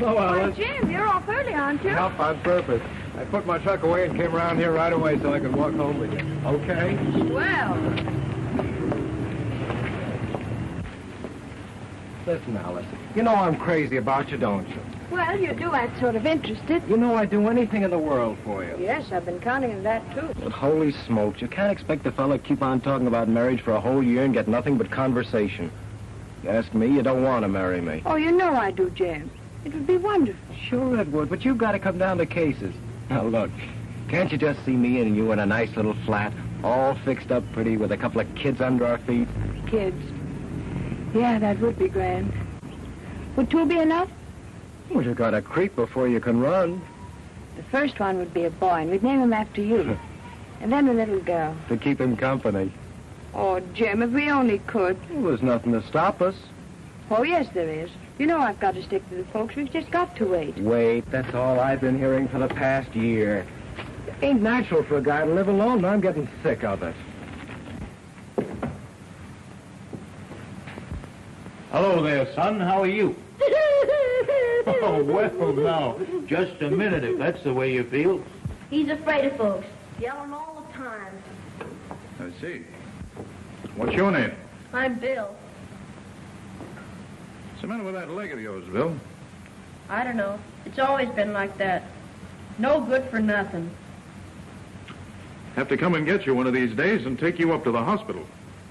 Hello, Alice. Why, Jim, you're off early, aren't you? Yep, on purpose. I put my truck away and came around here right away so I could walk home with you. Okay? Well. Listen, Alice, you know I'm crazy about you, don't you? Well, you do act sort of interested. You know I'd do anything in the world for you. Yes, I've been counting on that, too. But holy smokes, you can't expect a fella to keep on talking about marriage for a whole year and get nothing but conversation. You ask me, you don't want to marry me. Oh, you know I do, Jim. It would be wonderful. Sure it would, but you've got to come down to cases. Now, look, can't you just see me and you in a nice little flat, all fixed up pretty with a couple of kids under our feet? Kids. Yeah, that would be grand. Would 2 be enough? Well, you got to creep before you can run. The first one would be a boy, and we'd name him after you. And then a little girl. To keep him company. Oh, Jim, if we only could. Well, there's nothing to stop us. Oh, yes, there is. You know I've got to stick to the folks. We've just got to wait. Wait, that's all I've been hearing for the past year. It ain't natural for a guy to live alone, and I'm getting sick of it. Hello there, son. How are you? Oh, well, now, just a minute, if that's the way you feel. He's afraid of folks. Yelling all the time. I see. What's your name? I'm Bill. What's the matter with that leg of yours, Bill? I don't know. It's always been like that. No good for nothing. Have to come and get you one of these days and take you up to the hospital.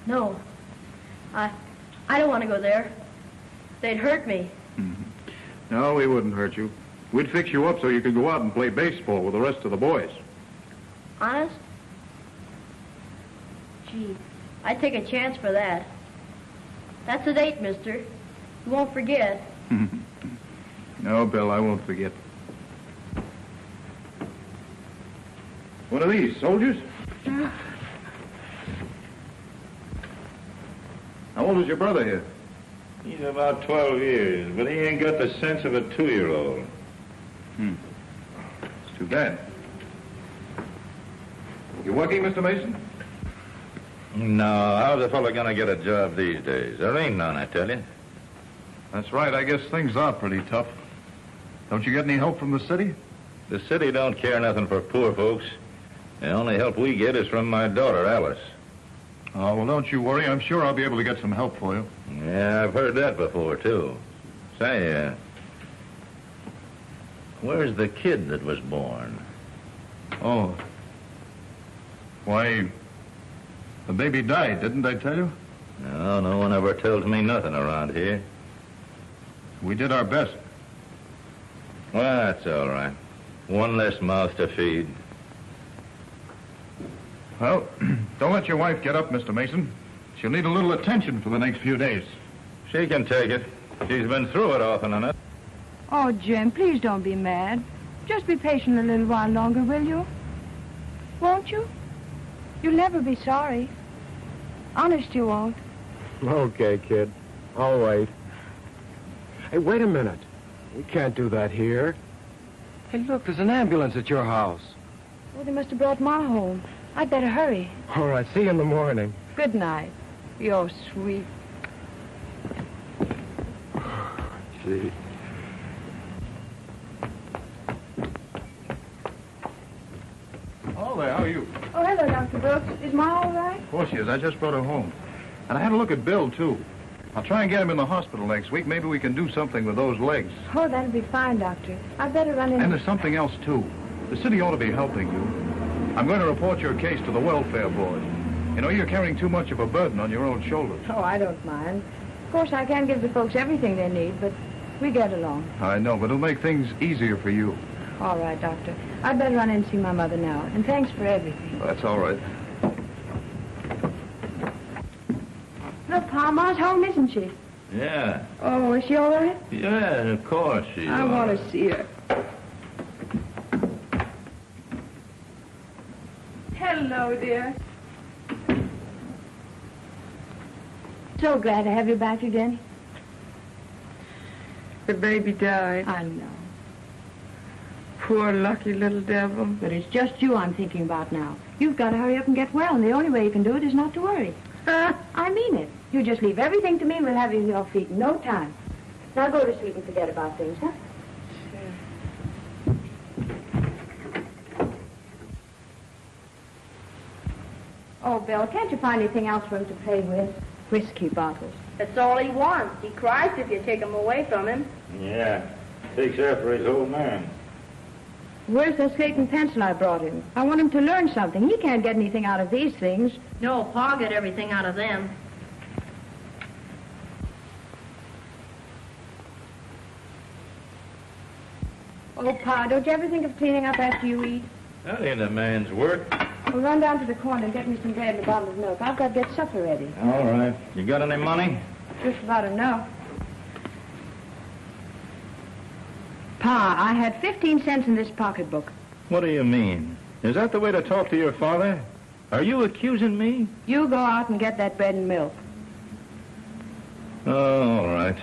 No. I don't want to go there. They'd hurt me. Mm-hmm. No, we wouldn't hurt you. We'd fix you up so you could go out and play baseball with the rest of the boys. Honest? Gee, I'd take a chance for that. That's a date, mister. You won't forget. No, Bill, I won't forget. What are these, soldiers? How old is your brother here? He's about 12 years, but he ain't got the sense of a 2-year-old. It's too bad. You working, Mr. Mason? No, how's a fella gonna get a job these days? There ain't none, I tell you. That's right. I guess things are pretty tough. Don't you get any help from the city? The city don't care nothing for poor folks. The only help we get is from my daughter, Alice. Oh, well, don't you worry. I'm sure I'll be able to get some help for you. Yeah, I've heard that before, too. Say, where's the kid that was born? Oh. Why, the baby died, didn't I tell you? No, no one ever tells me nothing around here. We did our best. Well, that's all right. One less mouth to feed. Well, don't let your wife get up, Mr. Mason. She'll need a little attention for the next few days. She can take it. She's been through it often enough. Oh, Jim, please don't be mad. Just be patient a little while longer, will you? Won't you? You'll never be sorry. Honest, you won't. Okay, kid. I'll wait. Hey, wait a minute. We can't do that here. Hey, look, there's an ambulance at your house. Oh, they must have brought Ma home. I'd better hurry. All right, see you in the morning. Good night. You're sweet. Gee. Hello there, how are you? Oh, hello, Dr. Brooks. Is Ma all right? Of course she is. I just brought her home. And I had a look at Bill, too. I'll try and get him in the hospital next week. Maybe we can do something with those legs. Oh, that'll be fine, Doctor. I'd better run in. And there's something else, too. The city ought to be helping you. I'm going to report your case to the welfare board. You know, you're carrying too much of a burden on your own shoulders. Oh, I don't mind. Of course, I can't give the folks everything they need, but we get along. I know, but it'll make things easier for you. All right, Doctor. I'd better run in and see my mother now. And thanks for everything. That's all right. Look, Pa, Ma's home, isn't she? Yeah. Oh, is she all right? Yeah, of course she's I want to see her. Hello, dear. So glad to have you back again. The baby died. I know. Poor lucky little devil. But it's just you I'm thinking about now. You've got to hurry up and get well, and the only way you can do it is not to worry. I mean it. You just leave everything to me, and we'll have you on your feet in no time. Now go to sleep and forget about things, huh? Oh, Bill, can't you find anything else for him to play with? Whiskey bottles. That's all he wants. He cries if you take him away from him. Yeah, takes after his old man. Where's the slate and pencil I brought him? I want him to learn something. He can't get anything out of these things. No, Pa get everything out of them. Oh, Pa, don't you ever think of cleaning up after you eat? That ain't a man's work. Well, run down to the corner and get me some bread and a bottle of milk. I've got to get supper ready. All right. You got any money? Just about enough. Pa, I had 15 cents in this pocketbook. What do you mean? Is that the way to talk to your father? Are you accusing me? You go out and get that bread and milk. Oh, all right.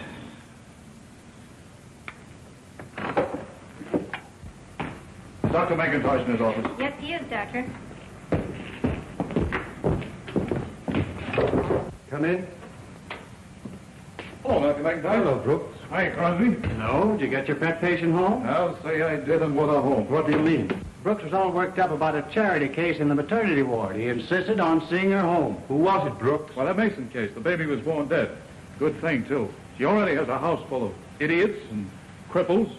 Dr. McIntosh in his office. Yes, he is, Doctor. Come in. Hello, Dr. McIntosh. Hello, Brooks. Hi, Crosby. No, did you get your pet patient home? I'll say I did, and what a home. What do you mean? Brooks was all worked up about a charity case in the maternity ward. He insisted on seeing her home. Who was it, Brooks? Well, that Mason case, the baby was born dead. Good thing, too. She already has a house full of idiots and cripples.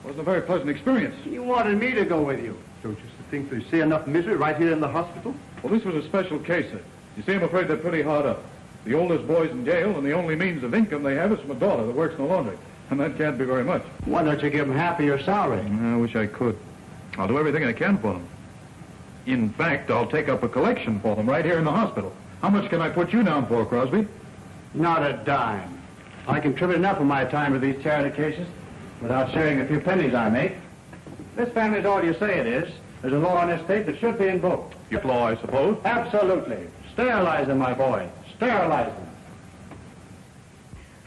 Wasn't a very pleasant experience. You wanted me to go with you. Don't you think they see enough misery right here in the hospital? Well, this was a special case, sir. You see, I'm afraid they're pretty hard up. The oldest boy's in jail, and the only means of income they have is from a daughter that works in the laundry. And that can't be very much. Why don't you give him half of your salary? I wish I could. I'll do everything I can for them. In fact, I'll take up a collection for them right here in the hospital. How much can I put you down for, Crosby? Not a dime. I contribute enough of my time to these charity cases without sharing a few pennies I make. This family's all you say it is. There's a law on this state that should be invoked. Your law, I suppose. Absolutely. Sterilize them, my boy. Sterilize them.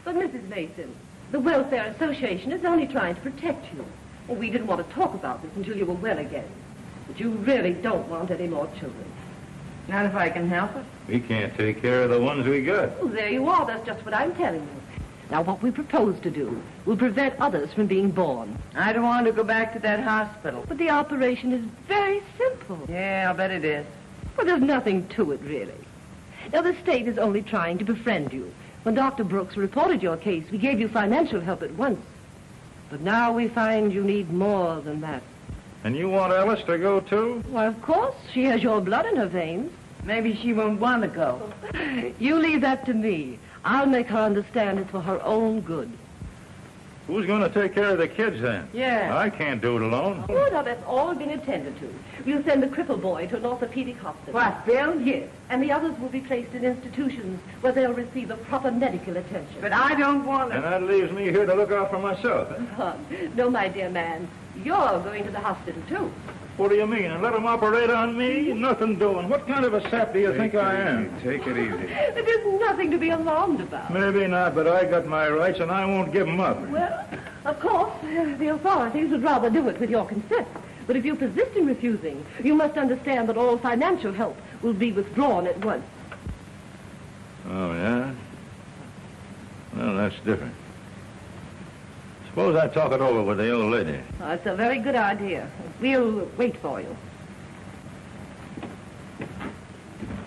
But, Mrs. Mason, the Welfare Association is only trying to protect you. Well, we didn't want to talk about this until you were well again. But you really don't want any more children. Not if I can help it. We can't take care of the ones we got. Well, there you are. That's just what I'm telling you. Now, what we propose to do will prevent others from being born. I don't want to go back to that hospital. But the operation is very simple. Yeah, I'll bet it is. Well, there's nothing to it, really. Now, the state is only trying to befriend you. When Dr. Brooks reported your case, we gave you financial help at once. But now we find you need more than that. And you want Alice to go, too? Why, of course. She has your blood in her veins. Maybe she won't want to go. You leave that to me. I'll make her understand it's for her own good. Who's going to take care of the kids, then? Yeah. I can't do it alone. Oh, now, that's all been attended to. We'll send the crippled boy to an orthopedic hospital. What, Bill? Yes, and the others will be placed in institutions where they'll receive the proper medical attention. But I don't want And to. that leaves me here to look out for myself. Eh? No, my dear man. You're going to the hospital, too. What do you mean? And let them operate on me? Nothing doing. What kind of a sap do you think I am? Take it easy. There's nothing to be alarmed about. Maybe not, but I got my rights, and I won't give them up. Well, of course, the authorities would rather do it with your consent. But if you persist in refusing, you must understand that all financial help will be withdrawn at once. Oh, yeah? Well, that's different. Suppose I talk it over with the old lady. Oh, it's a very good idea. We'll wait for you.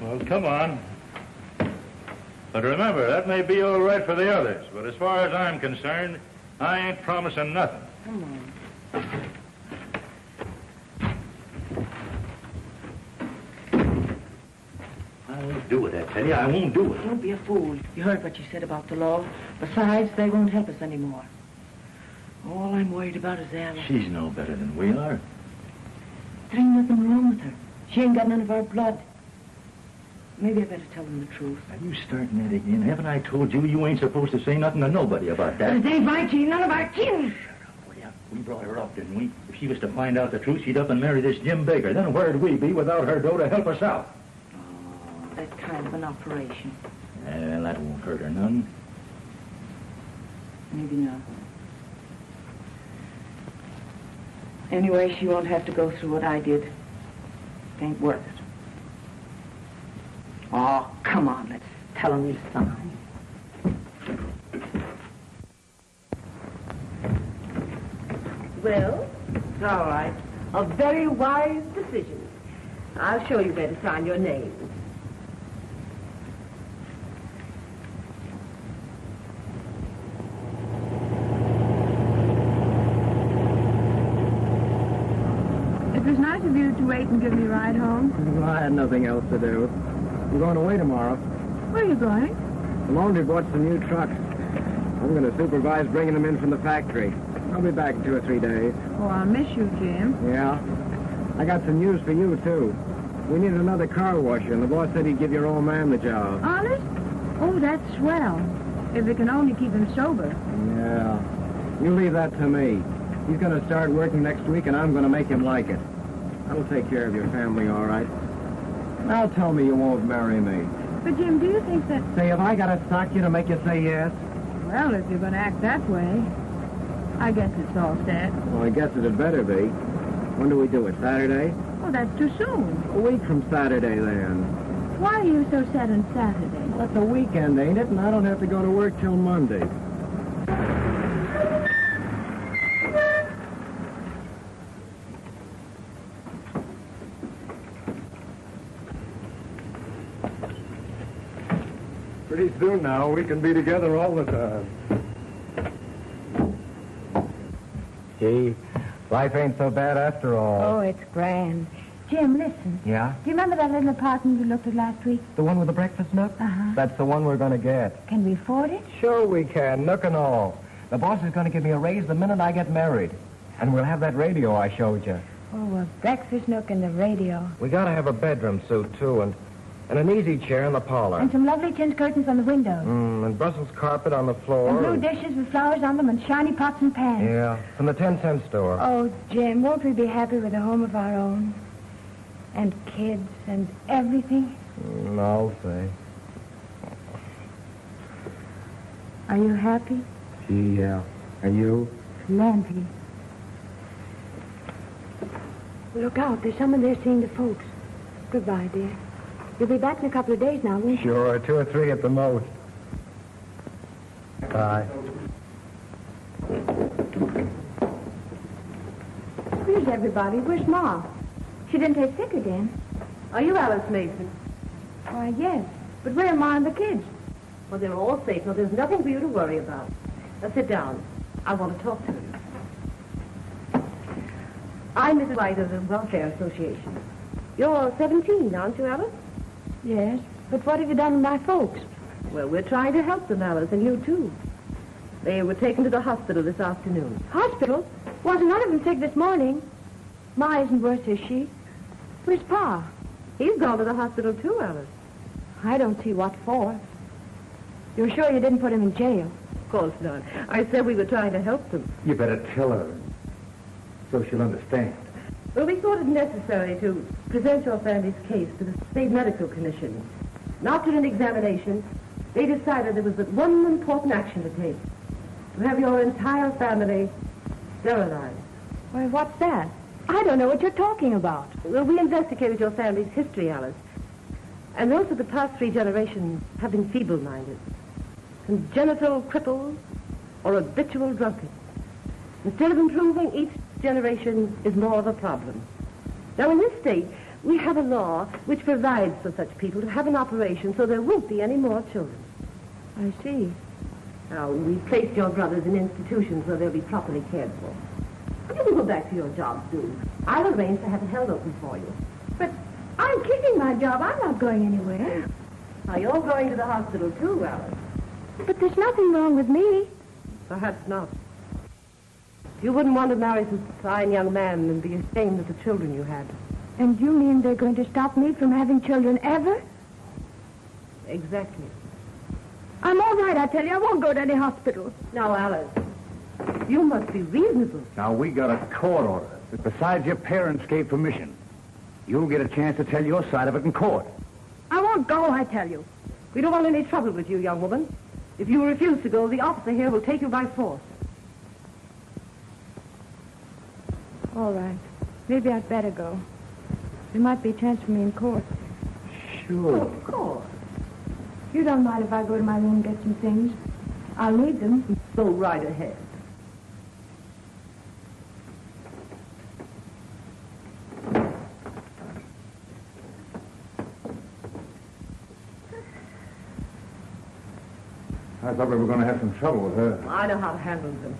Well, come on. But remember, that may be all right for the others, but as far as I'm concerned, I ain't promising nothing. Come on. I won't do it, I tell you. I won't do it. Don't be a fool. You heard what you said about the law. Besides, they won't help us anymore. All I'm worried about is Alice. She's no better than we are. There ain't nothing wrong with her. She ain't got none of our blood. Maybe I better tell them the truth. Are you starting that again? Haven't I told you you ain't supposed to say nothing to nobody about that? But it ain't my kin, none of our kin. Well, yeah, we brought her up, didn't we? If she was to find out the truth, she'd up and marry this Jim Baker. Then where'd we be without her dough to help us out? Oh, that kind of an operation. Well, that won't hurt her none. Maybe not. Anyway, she won't have to go through what I did. It ain't worth it. Oh, come on, let's tell him he's fine. Well, It's all right. a very wise decision. I'll show you where to sign your name. of you to wait and give me a ride home. Well, I had nothing else to do. I'm going away tomorrow. Where are you going? The laundry bought some new trucks. I'm going to supervise bringing them in from the factory. I'll be back in 2 or 3 days. Oh, I'll miss you, Jim. Yeah? I got some news for you, too. We needed another car washer, and the boss said he'd give your old man the job. Honest? Oh, that's swell. If we can only keep him sober. Yeah. You leave that to me. He's going to start working next week, and I'm going to make him like it. I'll take care of your family, all right. Now tell me you won't marry me. But, Jim, do you think that... Say, have I got to sock you to make you say yes? Well, if you're going to act that way, I guess it's all set. Well, I guess it'd better be. When do we do it, Saturday? Oh, that's too soon. A week from Saturday, then. Why are you so set on Saturday? Well, it's a weekend, ain't it? And I don't have to go to work till Monday. Pretty soon now, we can be together all the time. Gee, life ain't so bad after all. Oh, it's grand. Jim, listen. Yeah? Do you remember that little apartment we looked at last week? The one with the breakfast nook? Uh-huh. That's the one we're going to get. Can we afford it? Sure we can, nook and all. The boss is going to give me a raise the minute I get married. And we'll have that radio I showed you. Oh, a breakfast nook and the radio. We got to have a bedroom suite, too, and an easy chair in the parlor. And some lovely tin curtains on the windows. And Brussels carpet on the floor. And blue dishes with flowers on them and shiny pots and pans. Yeah, from the 10-cent store. Oh, Jim, won't we be happy with a home of our own? And kids and everything? I'll say. Are you happy? Yeah. And you? Plenty. Look out, there's someone there seeing the folks. Goodbye, dear. You'll be back in a couple of days now, won't you? Sure, 2 or 3 at the most. Bye. Where's everybody? Where's Ma? She didn't take sick again. Are you Alice Mason? Why, yes. But where are Ma and the kids? Well, they're all safe. Now, there's nothing for you to worry about. Now, sit down. I want to talk to you. I'm Mrs. White of the Welfare Association. You're 17, aren't you, Alice? Yes. But what have you done with my folks? Well, we're trying to help them, Alice, and you, too. They were taken to the hospital this afternoon. Hospital? Wasn't none of them sick this morning. Ma isn't worse, is she? Where's Pa? He's gone to the hospital, too, Alice. I don't see what for. You're sure you didn't put him in jail? Of course not. I said we were trying to help them. You better tell her so she'll understand. Well, we thought it necessary to present your family's case to the State Medical Commission. And after an examination, they decided there was but one important action to take. To have your entire family sterilized. Why, what's that? I don't know what you're talking about. Well, we investigated your family's history, Alice. And most of the past 3 generations have been feeble-minded. Congenital cripples or habitual drunkards. Instead of improving, each generation is more of a problem. Now, in this state, we have a law which provides for such people to have an operation so there won't be any more children. I see. Now, we've placed your brothers in institutions where they'll be properly cared for. You can go back to your job soon. I'll arrange to have it held open for you. But I'm keeping my job. I'm not going anywhere. Now, you're going to the hospital, too, Alice. But there's nothing wrong with me. Perhaps not. You wouldn't want to marry some fine young man and be ashamed of the children you had. And you mean they're going to stop me from having children ever? Exactly. I'm all right, I tell you. I won't go to any hospital. Now, Alice, you must be reasonable. Now, we got a court order. Besides, your parents gave permission. You'll get a chance to tell your side of it in court. I won't go, I tell you. We don't want any trouble with you, young woman. If you refuse to go, the officer here will take you by force. All right. Maybe I'd better go. There might be a chance for me in court. Sure. Of course. You don't mind if I go to my room and get some things? I'll need them. Go right ahead. I thought we were going to have some trouble with her. I know how to handle them.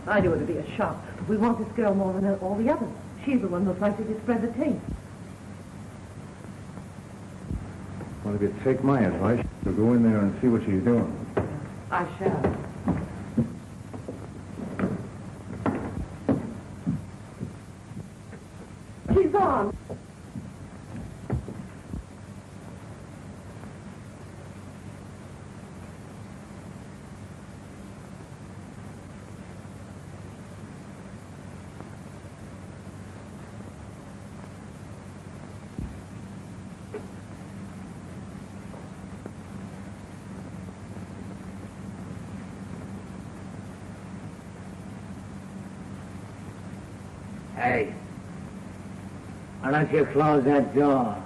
I knew it would be a shock. But we want this girl more than all the others. She's the one most likely to spread the tape. Well, if you take my advice, you'll go in there and see what she's doing. I shall. She's gone. Hey, why don't you close that door?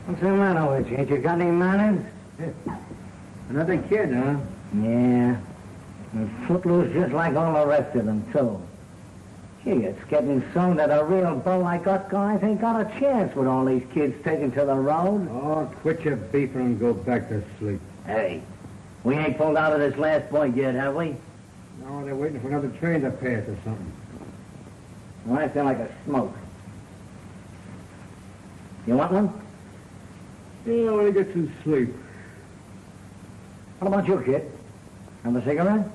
What's the matter with you? Ain't you got any manners? Another kid, huh? Yeah. And footloose just like all the rest of them, too. Gee, it's getting so that a real bull like us guys ain't got a chance with all these kids taken to the road. Oh, quit your beefing and go back to sleep. Hey, we ain't pulled out of this last point yet, have we? No, they're waiting for another train to pass or something. Well, I feel like a smoke. You want one? Yeah, when I get some sleep. What about you, kid? Have a cigarette?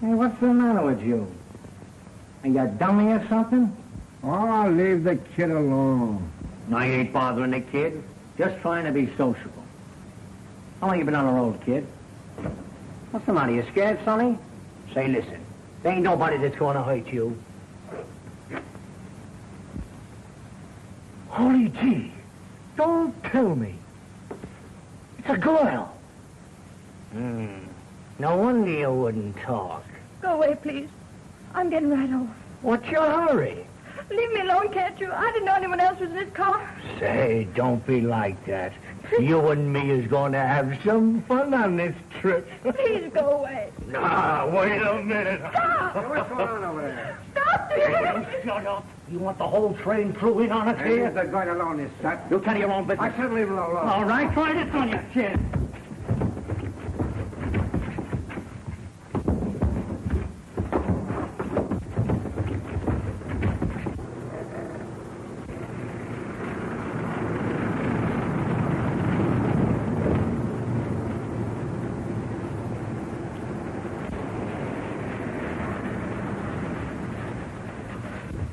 Hey, what's the matter with you? Ain't you dummy or something? Oh, leave the kid alone. No, you ain't bothering the kid. Just trying to be sociable. How long you been on the road, kid? What's the matter? You scared, Sonny? Say, listen. There ain't nobody that's going to hurt you. Holy gee. Don't tell me. It's a girl. No wonder you wouldn't talk. Go away, please. I'm getting right off. What's your hurry? Leave me alone, can't you? I didn't know anyone else was in this car. Say, don't be like that. You and me is going to have some fun on this trip. Please go away. Nah, wait a minute. Stop! What's going on over there? Stop! Shut up. You want the whole train crew in on us Hey, here? leave the guy alone, this sap. You tell your own business. I said leave him alone. All right, try this on your chin.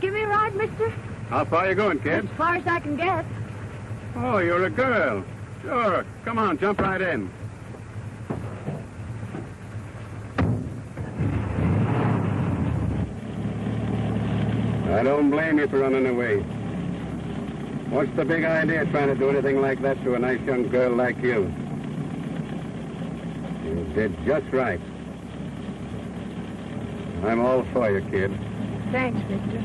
Give me a ride, mister. How far you going, kid? As far as I can get. Oh, you're a girl. Sure. Come on, jump right in. I don't blame you for running away. What's the big idea trying to do anything like that to a nice young girl like you? You did just right. I'm all for you, kid. Thanks, mister.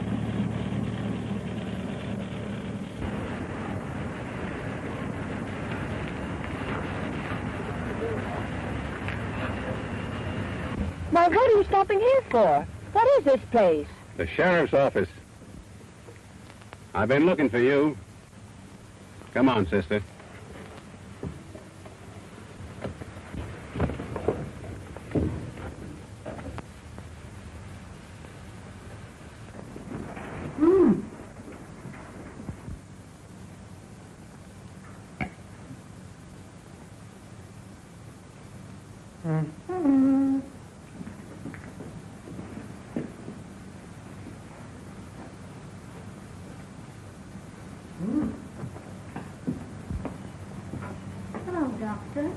Why, what are you stopping here for? What is this place? The sheriff's office. I've been looking for you. Come on, sister. Hello, Doctor.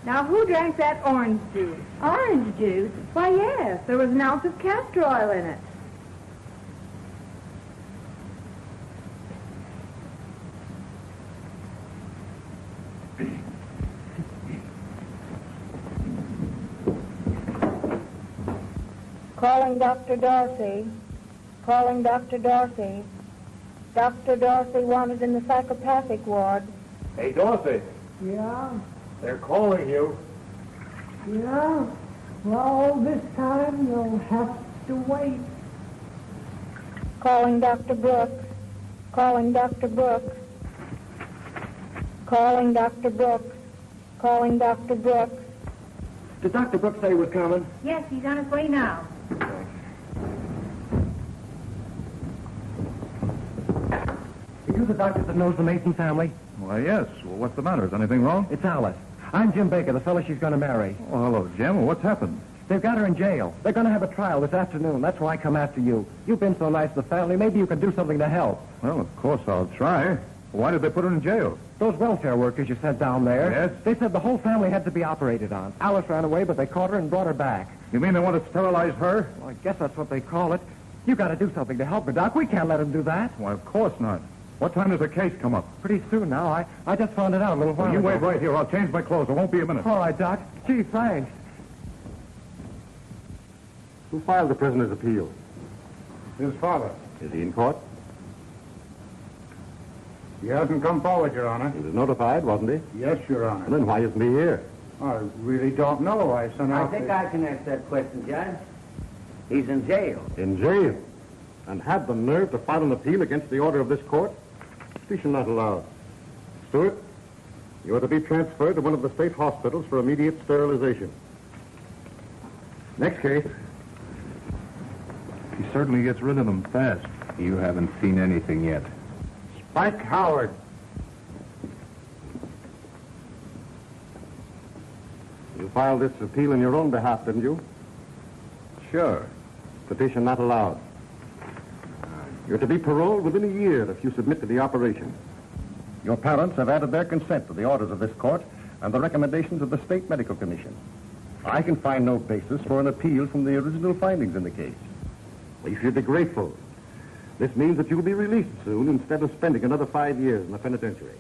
Now, who drank that orange juice? Orange juice? Why, yes. There was an ounce of castor oil in it. Calling Dr. Dorsey. Calling Dr. Dorsey. Dr. Dorsey wanted in the psychopathic ward. Hey, Dorothy. Yeah? They're calling you. Yeah? Well, this time you'll have to wait. Calling Dr. Brooks. Calling Dr. Brooks. Calling Dr. Brooks. Calling Dr. Brooks. Did Dr. Brooks say he was coming? Yes, he's on his way now. Are you the doctor that knows the Mason family? Why, yes. Well, what's the matter? Is anything wrong? It's Alice. I'm Jim Baker, the fellow she's going to marry. Oh, hello, Jim. Well, what's happened? They've got her in jail. They're going to have a trial this afternoon. That's why I come after you. You've been so nice to the family. Maybe you can do something to help. Well, of course I'll try. Why did they put her in jail? Those welfare workers you sent down there. Yes? They said the whole family had to be operated on. Alice ran away, but they caught her and brought her back. You mean they want to sterilize her? Well, I guess that's what they call it. You got to do something to help her, Doc. We can't let them do that. Why, of course not. What time does the case come up? Pretty soon now. I just found it out a little while You ago. wait right here. I'll change my clothes. It won't be a minute. All right, Doc. Gee, thanks. Who filed the prisoner's appeal? His father. Is he in court? He hasn't come forward, Your Honor. He was notified, wasn't he? Yes, Your Honor. Well, then why isn't he here? I really don't know. I sent I out... think I can answer that question, Judge. He's in jail. In jail. And had the nerve to file an appeal against the order of this court? Petition not allowed. Stewart, you are to be transferred to one of the state hospitals for immediate sterilization. Next case. He certainly gets rid of them fast. You haven't seen anything yet. Spike Howard. You filed this appeal in your own behalf, didn't you? Sure. Petition not allowed. You're to be paroled within a year if you submit to the operation. Your parents have added their consent to the orders of this court and the recommendations of the State Medical Commission. I can find no basis for an appeal from the original findings in the case. We should be grateful. This means that you'll be released soon instead of spending another 5 years in the penitentiary.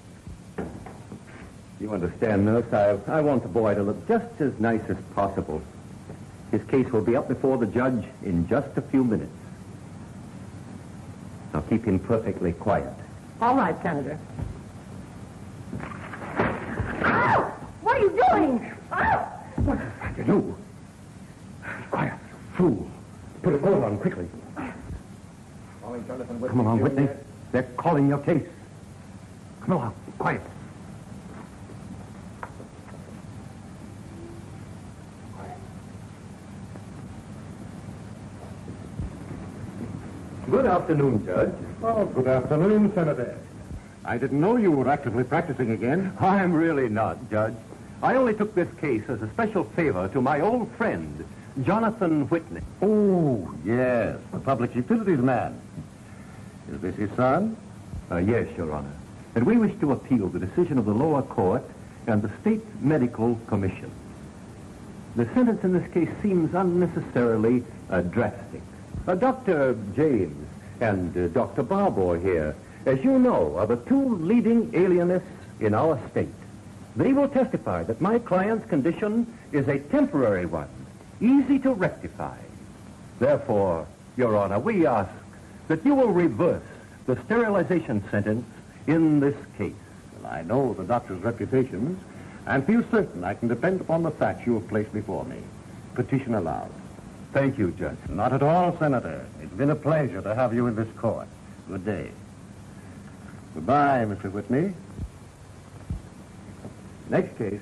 You understand, nurse, I want the boy to look just as nice as possible. His case will be up before the judge in just a few minutes. Now keep him perfectly quiet. All right, Senator. Ow! What are you doing? Ow! What is that you do? Quiet, fool. Put a clothes on quickly. Come along, Whitney. They're calling your case. Come along, quiet. Good afternoon, Judge. Oh, good afternoon, Senator. I didn't know you were actively practicing again. I'm really not, Judge. I only took this case as a special favor to my old friend, Jonathan Whitney. Oh, yes, the public utilities man. Is this his son? Yes, Your Honor. And we wish to appeal the decision of the lower court and the State Medical Commission. The sentence in this case seems unnecessarily drastic. Dr. James and Dr. Barbour here, as you know, are the two leading alienists in our state. They will testify that my client's condition is a temporary one, easy to rectify. Therefore, Your Honor, we ask that you will reverse the sterilization sentence in this case. Well, I know the doctor's reputations and feel certain I can depend upon the facts you have placed before me. Petition allowed. Thank you, Judge. Not at all, Senator. It's been a pleasure to have you in this court. Good day. Goodbye, Mr. Whitney. Next case.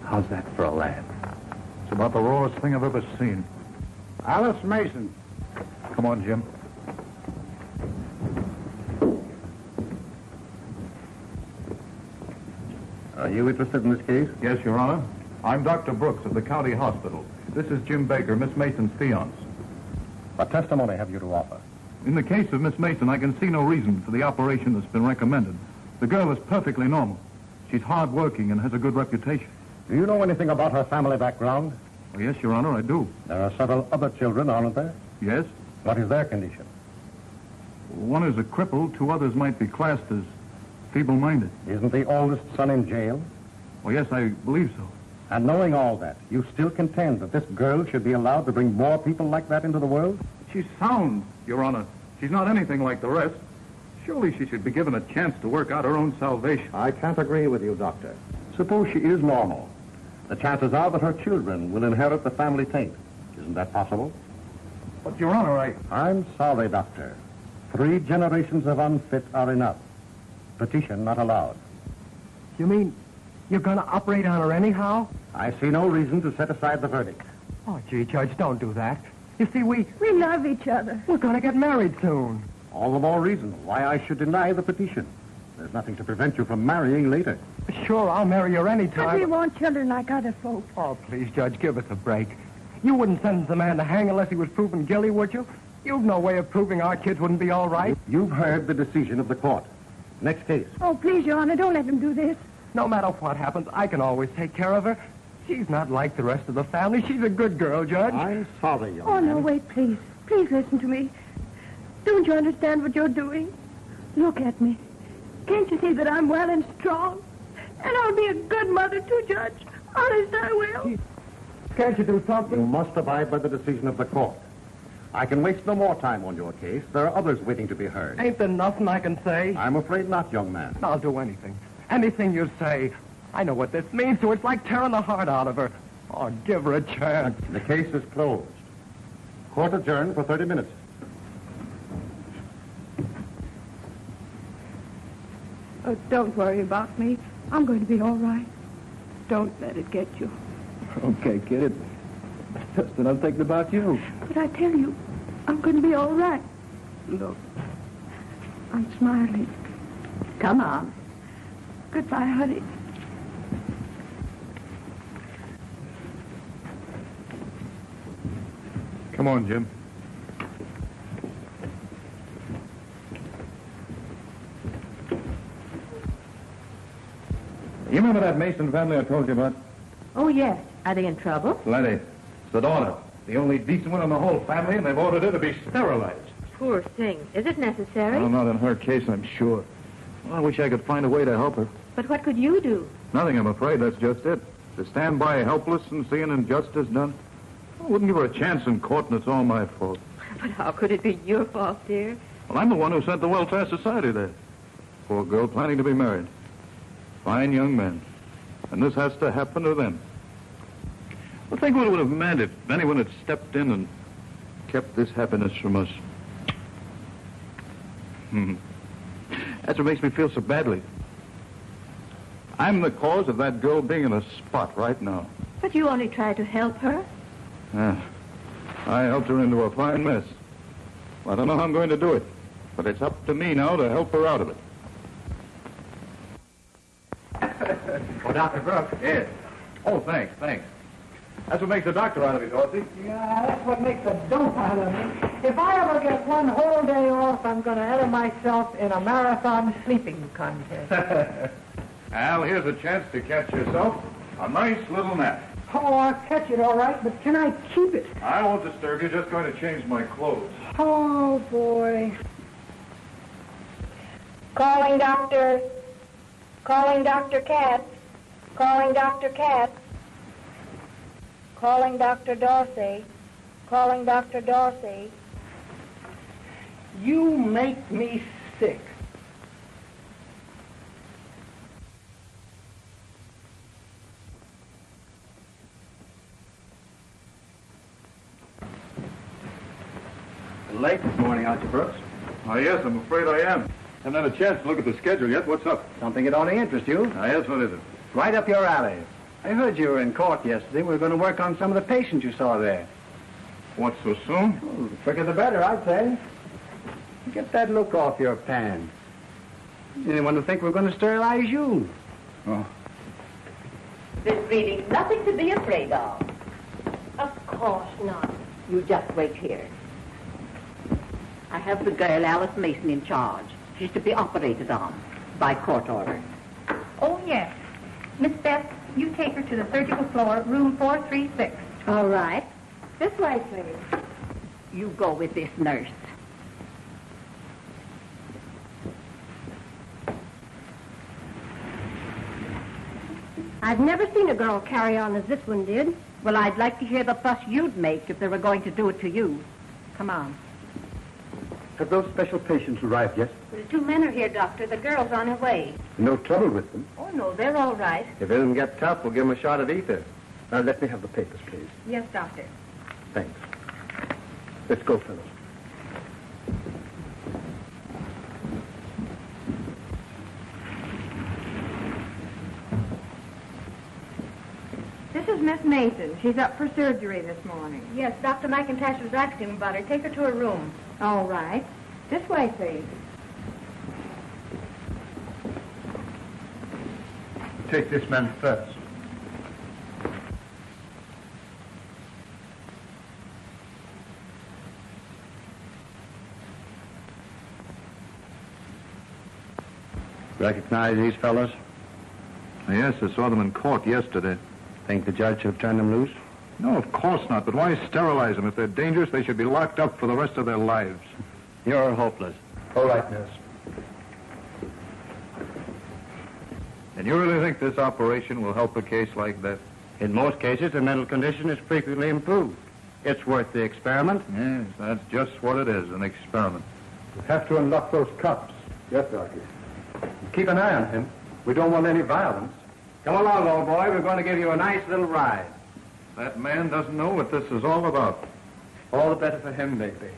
How's that for a laugh? It's about the rawest thing I've ever seen. Alice Mason. Come on, Jim. Are you interested in this case? Yes, Your Honor. I'm Dr. Brooks of the county hospital. This is Jim Baker, Miss Mason's fiance. What testimony have you to offer? In the case of Miss Mason, I can see no reason for the operation that's been recommended. The girl is perfectly normal. She's hard-working and has a good reputation. Do you know anything about her family background? Oh, yes, Your Honor, I do. There are several other children, aren't there? Yes? What is their condition? One is a cripple. 2 others might be classed as feeble-minded. Isn't the oldest son in jail? Oh, yes, I believe so. And knowing all that, you still contend that this girl should be allowed to bring more people like that into the world? She's sound, Your Honor. She's not anything like the rest. Surely she should be given a chance to work out her own salvation. I can't agree with you, Doctor. Suppose she is normal. The chances are that her children will inherit the family taint. Isn't that possible? But, Your Honor, I'm sorry, Doctor. 3 generations of unfit are enough. Petition not allowed. You mean you're going to operate on her anyhow? I see no reason to set aside the verdict. Oh, gee, Judge, don't do that. You see, we love each other. we're going to get married soon. All the more reason why I should deny the petition. There's nothing to prevent you from marrying later. Sure, I'll marry her any time. But we want children like other folks. Oh, please, Judge, give us a break. You wouldn't sentence a man to hang unless he was proven guilty, would you? You've no way of proving our kids wouldn't be all right. You've heard the decision of the court. Next case. Oh, please, Your Honor, don't let him do this. No matter what happens, I can always take care of her. She's not like the rest of the family. She's a good girl, Judge. I'm sorry, young Oh, man. no, wait, please. Please listen to me. Don't you understand what you're doing? Look at me. Can't you see that I'm well and strong? And I'll be a good mother, too, Judge. Honest, I will. Can't you do something? You must abide by the decision of the court. I can waste no more time on your case. There are others waiting to be heard. Ain't there nothing I can say? I'm afraid not, young man. I'll do anything. Anything you say. I know what this means, so it's like tearing the heart out of her. Oh, give her a chance. The case is closed. Court adjourned for 30 minutes. Oh, don't worry about me. I'm going to be all right. Don't let it get you. Okay, kid. It's just that I'm thinking about you. But I tell you, I'm going to be all right. Look, I'm smiling. Come on. Goodbye, honey. Come on, Jim. You remember that Mason family I told you about? Oh, yes. Are they in trouble? Plenty. It's the daughter. The only decent one in the whole family, and they've ordered her to be sterilized. Poor thing. Is it necessary? Well, not in her case, I'm sure. Well, I wish I could find a way to help her. But what could you do? Nothing, I'm afraid. That's just it. To stand by helpless and see an injustice done. I wouldn't give her a chance in court, and it's all my fault. But how could it be your fault, dear? Well, I'm the one who sent the Welfare Society there. Poor girl planning to be married. Fine young men. And this has to happen to them. Well, think what it would have meant if anyone had stepped in and kept this happiness from us. That's what makes me feel so badly. I'm the cause of that girl being in a spot right now. But you only tried to help her. I helped her into a fine mess. I don't know how I'm going to do it, but it's up to me now to help her out of it. Oh, Dr. Brooks. Yes. Oh, thanks. That's what makes a doctor out of me, Dorothy. Yeah, that's what makes a dope out of me. If I ever get one whole day off, I'm going to enter myself in a marathon sleeping contest. Al, here's a chance to catch yourself a nice little nap. Oh, I'll catch it all right, but can I keep it? I won't disturb you, just going to change my clothes. Oh, boy. Calling Dr. Katz. Calling Dr. Katz. Calling Dr. Dorsey. Calling Dr. Dorsey. You make me sick. Late this morning, aren't you, Brooks? Oh, yes, I'm afraid I am. Haven't had a chance to look at the schedule yet. What's up? Something that ought to interest you. Yes, what is it? Right up your alley. I heard you were in court yesterday. We were going to work on some of the patients you saw there. What, so soon? Oh, the quicker the better, I'd say. Get that look off your pan. You didn't want to think we're going to sterilize you. Oh. There's really nothing to be afraid of. Of course not. You just wait here. I have the girl, Alice Mason, in charge. She's to be operated on by court order. Oh, yes. Miss Beth, you take her to the surgical floor, room 436. All right. This way, please. You go with this nurse. I've never seen a girl carry on as this one did. Well, I'd like to hear the fuss you'd make if they were going to do it to you. Come on. Have those special patients arrived yet? The 2 men are here, Doctor. The girl's on her way. No trouble with them? Oh, no, they're all right. If it doesn't get tough, we'll give them a shot of ether. Now, let me have the papers, please. Yes, Doctor. Thanks. Let's go, fellows. This is Miss Mason. She's up for surgery this morning. Yes, Dr. McIntosh was asking about her. Take her to her room. All right. This way, please. Take this man first. Recognize these fellows? Yes, I saw them in court yesterday. Think the judge should have turned them loose? No, of course not. But why sterilize them? If they're dangerous, they should be locked up for the rest of their lives. You're hopeless. All right, nurse. And you really think this operation will help a case like that? In most cases, the mental condition is frequently improved. It's worth the experiment. Yes, that's just what it is, an experiment. You have to unlock those cuffs. Yes, Doctor. Keep an eye on him. We don't want any violence. Come along, old boy. We're going to give you a nice little ride. That man doesn't know what this is all about. All the better for him, maybe.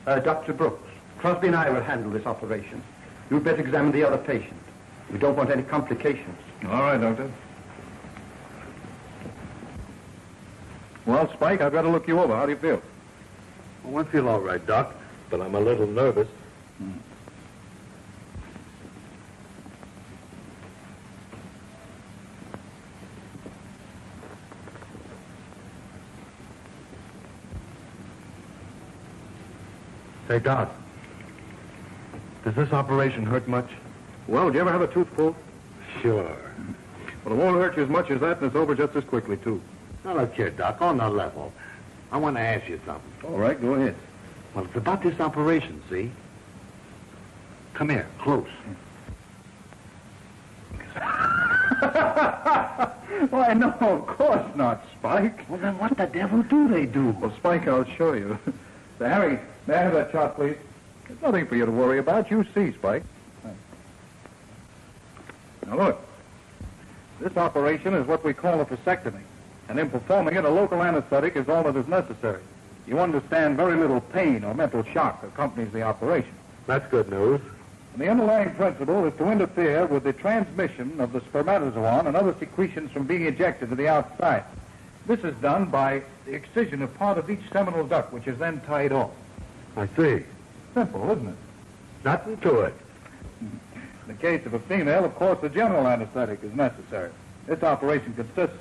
Dr. Brooks, Crosby and I will handle this operation. You'd better examine the other patient. We don't want any complications. All right, Doctor. Well, Spike, I've got to look you over. How do you feel? Oh, I feel all right, Doc, but I'm a little nervous. Say, Doc, does this operation hurt much? Well, did you ever have a tooth pulled? Sure. Well, it won't hurt you as much as that, and it's over just as quickly, too. Now, look here, Doc, on the level. I want to ask you something. All right, go ahead. Well, it's about this operation, see? Come here, close. Why, no, of course not, Spike. Well, then what the devil do they do? Well, Spike, I'll show you. Say, Harry, may I have that chart, please? There's nothing for you to worry about. You see, Spike. Now, look. This operation is what we call a vasectomy. And in performing it, a local anesthetic is all that is necessary. You understand very little pain or mental shock accompanies the operation. That's good news. And the underlying principle is to interfere with the transmission of the spermatozoon and other secretions from being ejected to the outside. This is done by the excision of part of each seminal duct, which is then tied off. I see. Simple, isn't it? Nothing to it. In the case of a female, of course, the general anesthetic is necessary. This operation consists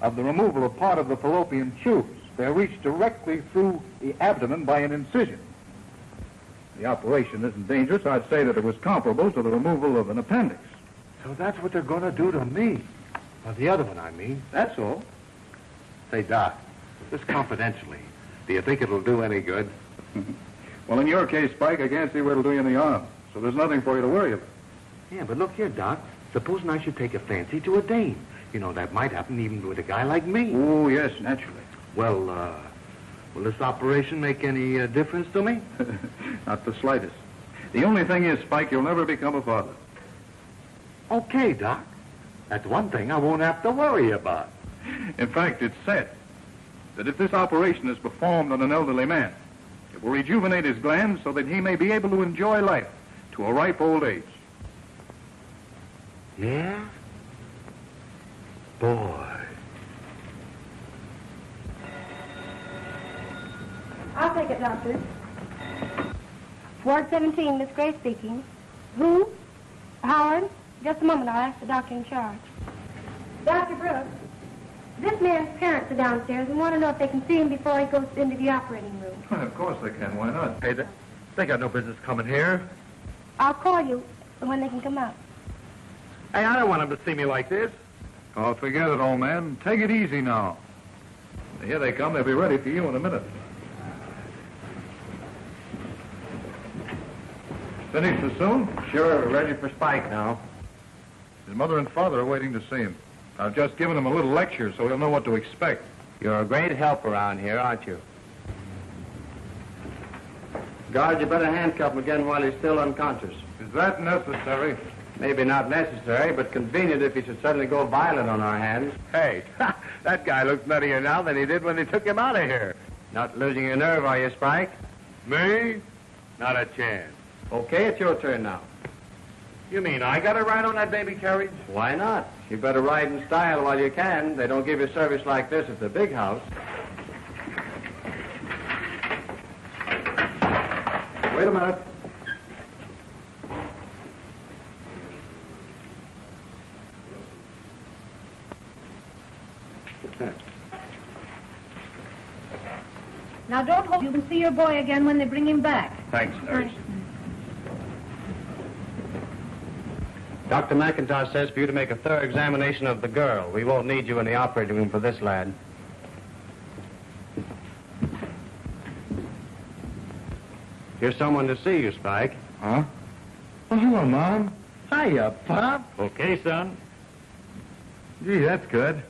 of the removal of part of the fallopian tubes. They're reached directly through the abdomen by an incision. The operation isn't dangerous. I'd say that it was comparable to the removal of an appendix. So that's what they're going to do to me. Or the other one, I mean. That's all. Say, Doc, just confidentially, do you think it'll do any good? Well, in your case, Spike, I can't see where it'll do you any harm. So there's nothing for you to worry about. Yeah, but look here, Doc. Supposing I should take a fancy to a dame. You know, that might happen even with a guy like me. Oh, yes, naturally. Well, will this operation make any difference to me? Not the slightest. The only thing is, Spike, you'll never become a father. Okay, Doc. That's one thing I won't have to worry about. In fact, it's said that if this operation is performed on an elderly man, it will rejuvenate his glands so that he may be able to enjoy life to a ripe old age. Yeah? Boy. I'll take it, Doctor. Ward 17, Miss Gray speaking. Who? Howard? Just a moment, I'll ask the doctor in charge. Dr. Brooks, this man's parents are downstairs and want to know if they can see him before he goes into the operating room. Well, of course they can. Why not? Hey, they got no business coming here. I'll call you when they can come up. Hey, I don't want them to see me like this. Oh, forget it, old man. Take it easy now. Here they come. They'll be ready for you in a minute. Finished so soon? Sure, we're ready for Spike now. His mother and father are waiting to see him. I've just given him a little lecture so he'll know what to expect. You're a great help around here, aren't you? Guard, you better handcuff him again while he's still unconscious. Is that necessary? Maybe not necessary, but convenient if he should suddenly go violent on our hands. Hey, that guy looks nuttier now than he did when they took him out of here. Not losing your nerve, are you, Spike? Me? Not a chance. Okay, it's your turn now. You mean I got to ride on that baby carriage? Why not? You better ride in style while you can. They don't give you service like this at the big house. Wait a minute. Now, don't hope you can see your boy again when they bring him back. Thanks, nurse. Dr. McIntosh says for you to make a thorough examination of the girl. We won't need you in the operating room for this lad. Here's someone to see you, Spike. Huh? Well, hello, Mom. Hiya, Pop. Okay, son. Gee, that's good.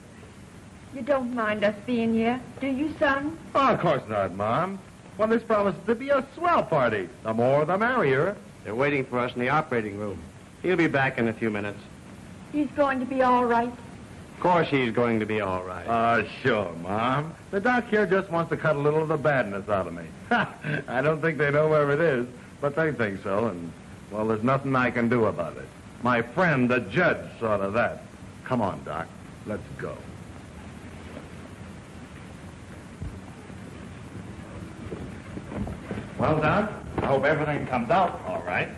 You don't mind us being here, do you, son? Oh, of course not, Mom. Well, this promises to be a swell party. The more, the merrier. They're waiting for us in the operating room. He'll be back in a few minutes. He's going to be all right. Of course he's going to be all right. Sure, Mom. The doc here just wants to cut a little of the badness out of me. I don't think they know where it is, but they think so, and, well, there's nothing I can do about it. My friend, the judge, saw to that. Come on, Doc. Let's go. Well, Doc, I hope everything comes out all right.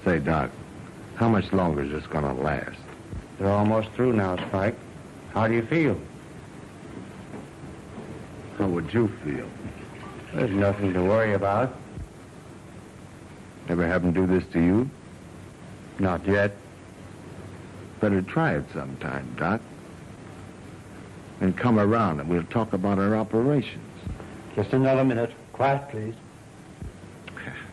Say, Doc, how much longer is this gonna last? They're almost through now, Spike. How do you feel? How would you feel? There's nothing to worry about. Ever have them do this to you? Not yet. Better try it sometime, Doc. And come around and we'll talk about our operations. Just another minute. Quiet, please.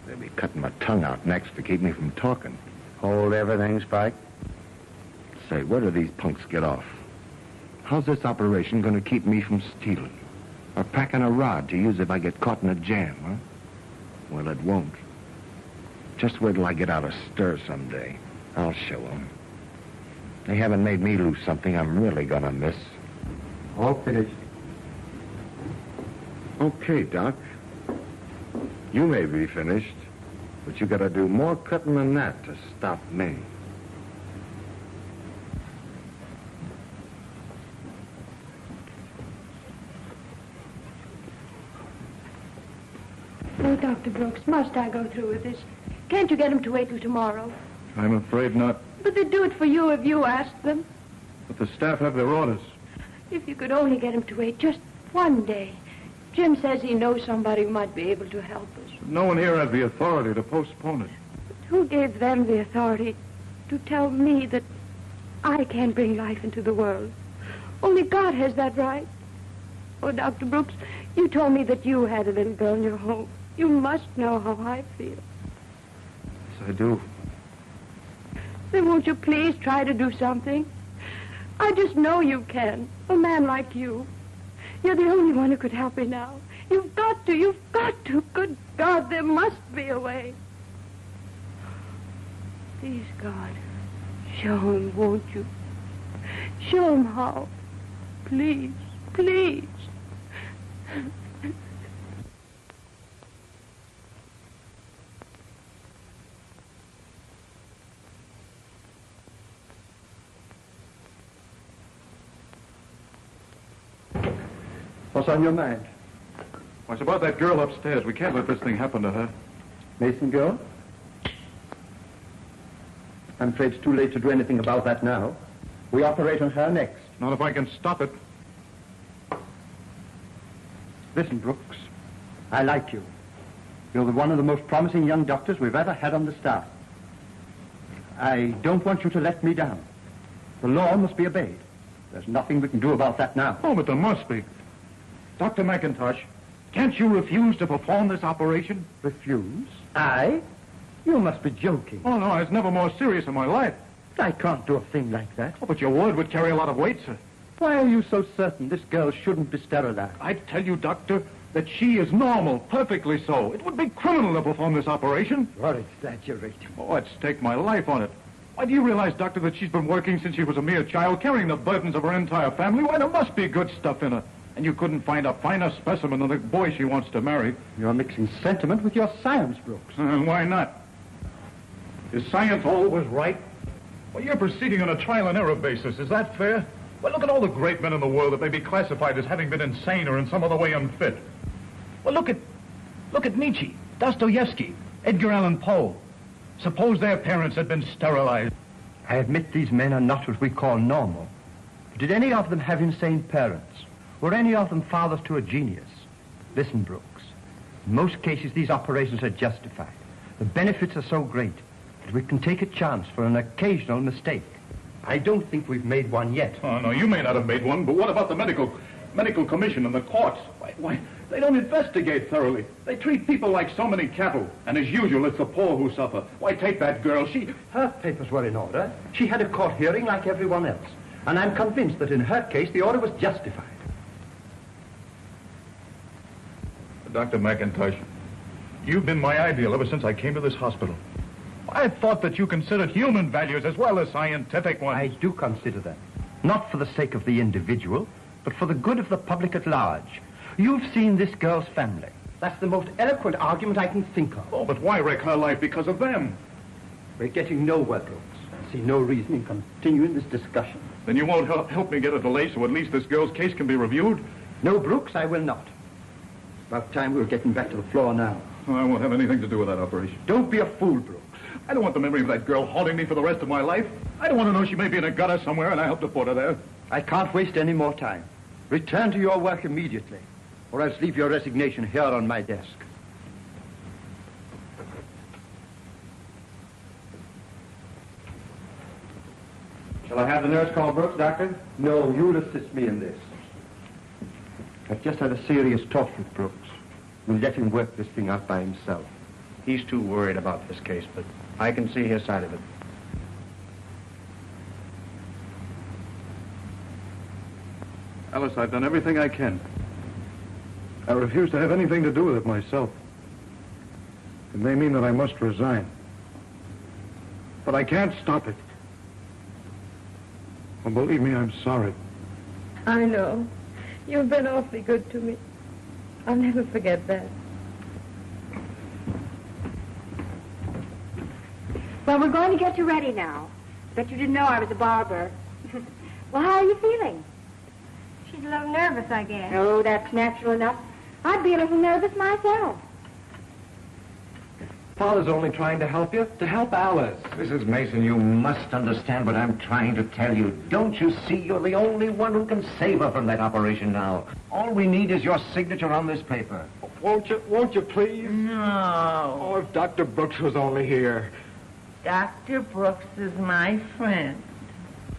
They'll be cutting my tongue out next to keep me from talking. Hold everything, Spike. Say, where do these punks get off? How's this operation going to keep me from stealing? Or packing a rod to use if I get caught in a jam, huh? Well, it won't. Just wait till I get out of stir someday. I'll show them. They haven't made me lose something I'm really going to miss. All finished. Okay, Doc. You may be finished, but you got to do more cutting than that to stop me. Oh, Dr. Brooks, must I go through with this? Can't you get him to wait till tomorrow? I'm afraid not. But they'd do it for you if you asked them. But the staff have their orders. If you could only get him to wait just one day. Jim says he knows somebody who might be able to help us. But no one here has the authority to postpone it. Who gave them the authority to tell me that I can't bring life into the world? Only God has that right. Oh, Dr. Brooks, you told me that you had a little girl in your home. You must know how I feel. Yes, I do. Then won't you please try to do something? I just know you can. A man like you. You're the only one who could help me now. You've got to. Good God, there must be a way. Please, God, show him, won't you? Show him how. Please, please. What's on your mind? Well, it's about that girl upstairs. We can't let this thing happen to her. Mason girl? I'm afraid it's too late to do anything about that now. We operate on her next. Not if I can stop it. Listen, Brooks, I like you. You're one of the most promising young doctors we've ever had on the staff. I don't want you to let me down. The law must be obeyed. There's nothing we can do about that now. Oh, but there must be. Dr. McIntosh, can't you refuse to perform this operation? Refuse? I? You must be joking. Oh, no, I was never more serious in my life. I can't do a thing like that. Oh, but your word would carry a lot of weight, sir. Why are you so certain this girl shouldn't be sterilized? I tell you, Doctor, that she is normal, perfectly so. It would be criminal to perform this operation. You're exaggerating. Oh, I'd stake my life on it. Why, do you realize, Doctor, that she's been working since she was a mere child, carrying the burdens of her entire family? Why, there must be good stuff in her. And you couldn't find a finer specimen than the boy she wants to marry. You're mixing sentiment with your science, Brooks. And why not? Is science always right? Well, you're proceeding on a trial and error basis. Is that fair? Well, look at all the great men in the world that may be classified as having been insane or in some other way unfit. Well, look at Nietzsche, Dostoevsky, Edgar Allan Poe. Suppose their parents had been sterilized. I admit these men are not what we call normal. Did any of them have insane parents? Were any of them fathers to a genius? Listen, Brooks. In most cases, these operations are justified. The benefits are so great that we can take a chance for an occasional mistake. I don't think we've made one yet. Oh, no, you may not have made one, but what about the medical commission and the courts? Why, they don't investigate thoroughly. They treat people like so many cattle. And as usual, it's the poor who suffer. Why, take that girl. Her papers were in order. She had a court hearing like everyone else. And I'm convinced that in her case, the order was justified. Dr. McIntosh, you've been my ideal ever since I came to this hospital. I thought that you considered human values as well as scientific ones. I do consider that. Not for the sake of the individual, but for the good of the public at large. You've seen this girl's family. That's the most eloquent argument I can think of. Oh, but why wreck her life because of them? We're getting nowhere, Brooks. I see no reason in continuing this discussion. Then you won't help me get a delay so at least this girl's case can be reviewed? No, Brooks, I will not. About time we were getting back to the floor now. Oh, I won't have anything to do with that operation. Don't be a fool, Brooks. I don't want the memory of that girl haunting me for the rest of my life. I don't want to know she may be in a gutter somewhere and I helped to put her there. I can't waste any more time. Return to your work immediately, or else leave your resignation here on my desk. Shall I have the nurse call Brooks, Doctor? No, you'll assist me in this. I've just had a serious talk with Brooks. We'll let him work this thing out by himself. He's too worried about this case, but I can see his side of it. Alice, I've done everything I can. I refuse to have anything to do with it myself. It may mean that I must resign. But I can't stop it. Well, believe me, I'm sorry. I know. You've been awfully good to me. I'll never forget that. Well, we're going to get you ready now. Bet you didn't know I was a barber. Well, how are you feeling? She's a little nervous, I guess. Oh, that's natural enough. I'd be a little nervous myself. Father's only trying to help you, to help Alice. Mrs. Mason, you must understand what I'm trying to tell you. Don't you see you're the only one who can save her from that operation now? All we need is your signature on this paper. Won't you please? No. Oh, if Dr. Brooks was only here. Dr. Brooks is my friend.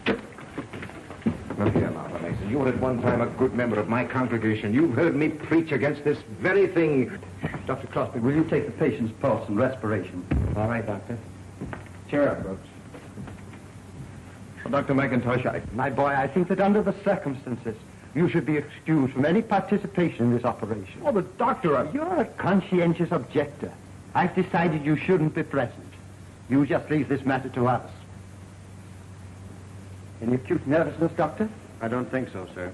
Look here, Martha Mason. You were at one time a good member of my congregation. You've heard me preach against this very thing. Dr. Crosby, will you take the patient's pulse and respiration? All right, Doctor. Cheer up, Brooks. Well, Dr. McIntosh, My boy, I think that under the circumstances, you should be excused from any participation in this operation. Oh, but Doctor, You're a conscientious objector. I've decided you shouldn't be present. You just leave this matter to us. Any acute nervousness, Doctor? I don't think so, sir.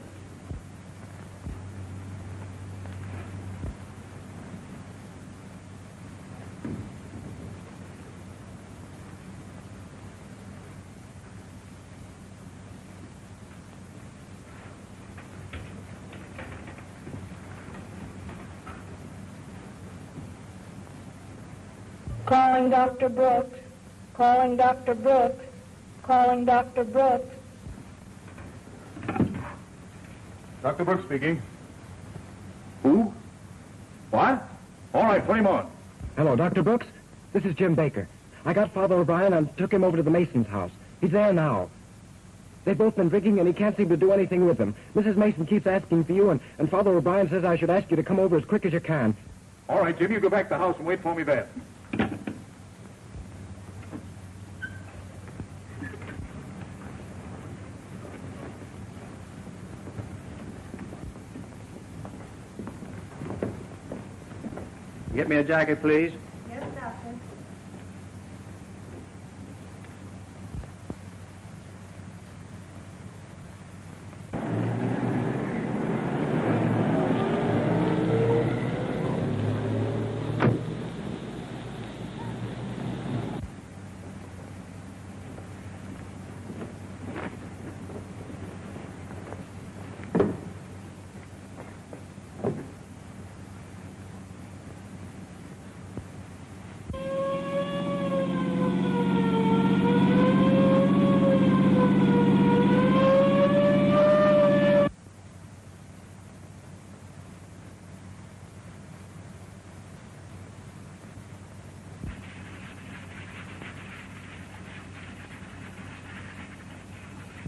Calling Dr. Brooks. Calling Dr. Brooks. Calling Dr. Brooks. Dr. Brooks speaking. Who? right, put him on. Hello, Dr. Brooks. This is Jim Baker. I got Father O'Brien and took him over to the Mason's house. He's there now. They've both been drinking, and he can't seem to do anything with them. Mrs. Mason keeps asking for you, and Father O'Brien says I should ask you to come over as quick as you can. All right, Jim, you go back to the house and wait for me there. Get me a jacket, please. Yes, doctor.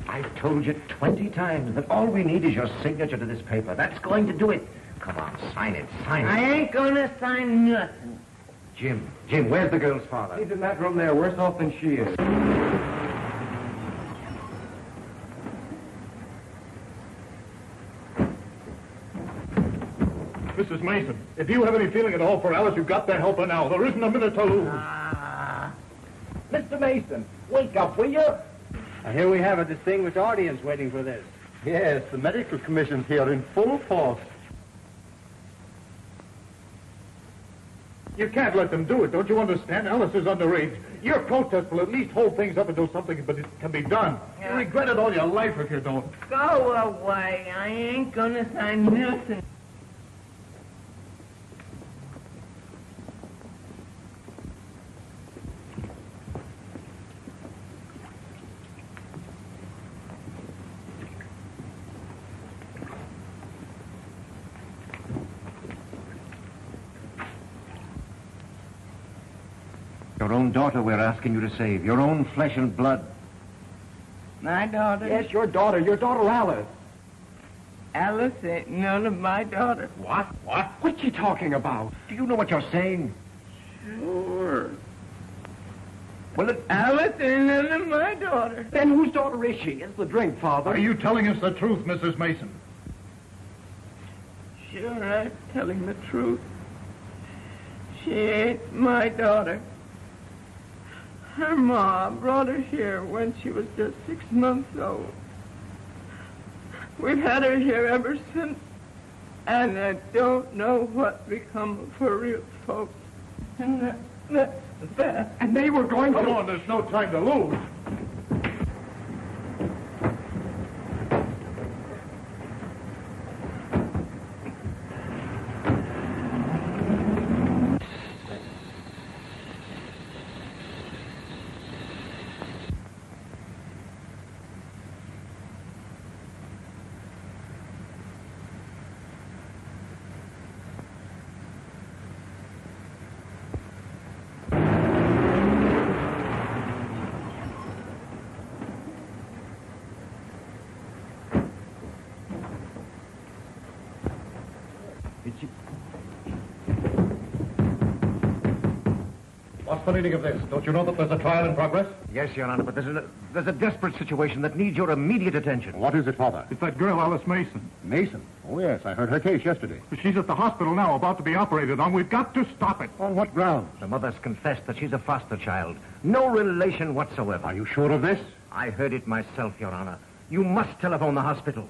I've told you 20 times that all we need is your signature to this paper. That's going to do it. Come on, sign it, sign it. I ain't gonna sign nothing. Jim, where's the girl's father? He's in that room there, worse off than she is. Mrs. Mason, if you have any feeling at all for Alice, you've got to help her now. There isn't a minute to lose. Mr. Mason, wake up, will you? Here we have a distinguished audience waiting for this. Yes, the medical commission's here in full force. You can't let them do it, don't you understand? Alice is underage. Your protest will at least hold things up until something can be done. Yeah. You'll regret it all your life if you don't. Go away. I ain't gonna sign nothing. Your own daughter we're asking you to save. Your own flesh and blood. My daughter? Yes, your daughter Alice. Alice ain't none of my daughter. What? What you talking about? Do you know what you're saying? Sure. Well, Alice ain't none of my daughter. Then whose daughter is she? It's the drink, Father. Are you telling us the truth, Mrs. Mason? Sure, I'm telling the truth. She ain't my daughter. Her ma brought her here when she was just 6 months old. We've had her here ever since, and I don't know what become of her real folks. And that's that. And they were going Come to... on, there's no time to lose. What's the meaning of this? Don't you know that there's a trial in progress? Yes, Your Honor, but there's a desperate situation that needs your immediate attention. What is it, Father? It's that girl, Alice Mason. Mason? Oh, yes, I heard her case yesterday. She's at the hospital now, about to be operated on. We've got to stop it. On what grounds? The mother's confessed that she's a foster child. No relation whatsoever. Are you sure of this? I heard it myself, Your Honor. You must telephone the hospital.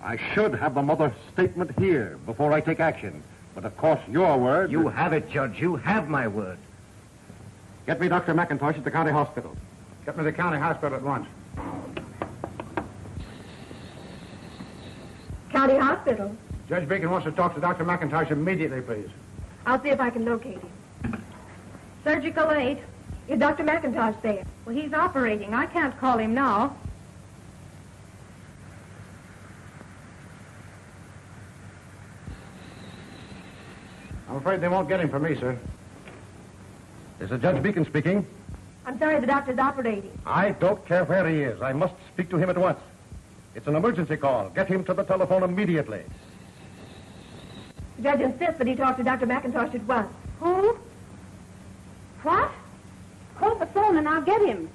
I should have the mother's statement here before I take action. But of course, your word... You have it, Judge. You have my word. Get me Dr. McIntosh at the county hospital. Get me to the county hospital at once. County hospital. Judge Bacon wants to talk to Dr. McIntosh immediately, please. I'll see if I can locate him. Surgical aid. Is Dr. McIntosh there? Well, he's operating. I can't call him now. I'm afraid they won't get him for me, sir. This is Judge Beacon speaking. I'm sorry, the doctor's operating. I don't care where he is. I must speak to him at once. It's an emergency call. Get him to the telephone immediately. The judge insists that he talk to Dr. McIntosh at once. Who? What? Hold the phone and I'll get him.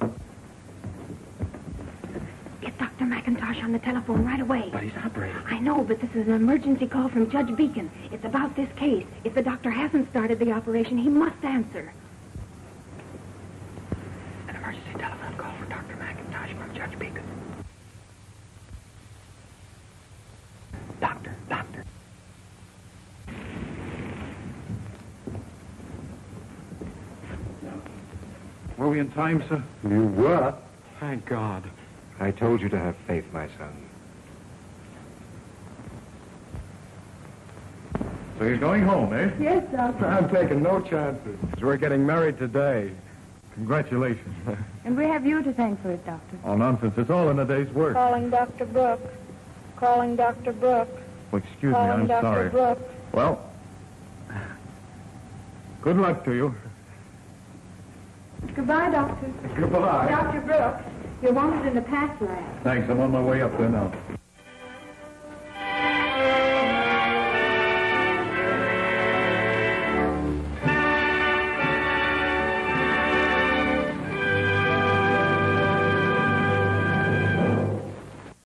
Get Dr. McIntosh on the telephone right away. But he's operating. I know, but this is an emergency call from Judge Beacon. It's about this case. If the doctor hasn't started the operation, he must answer. An emergency telephone call for Dr. McIntosh from Judge Beacon. Doctor. Were we in time, sir? You were? Thank God. I told you to have faith, my son. So he's going home, eh? Yes, Doctor. I'm taking no chances. We're getting married today. Congratulations. And we have you to thank for it, Doctor. Oh, nonsense. It's all in a day's work. Calling Dr. Brooks. Calling Dr. Brooks. Well, excuse me, Calling I'm Dr. sorry. Brooks. Well, good luck to you. Goodbye, Doctor. Goodbye. Dr. Brooks, you're wanted in the path lab. Thanks. I'm on my way up there now.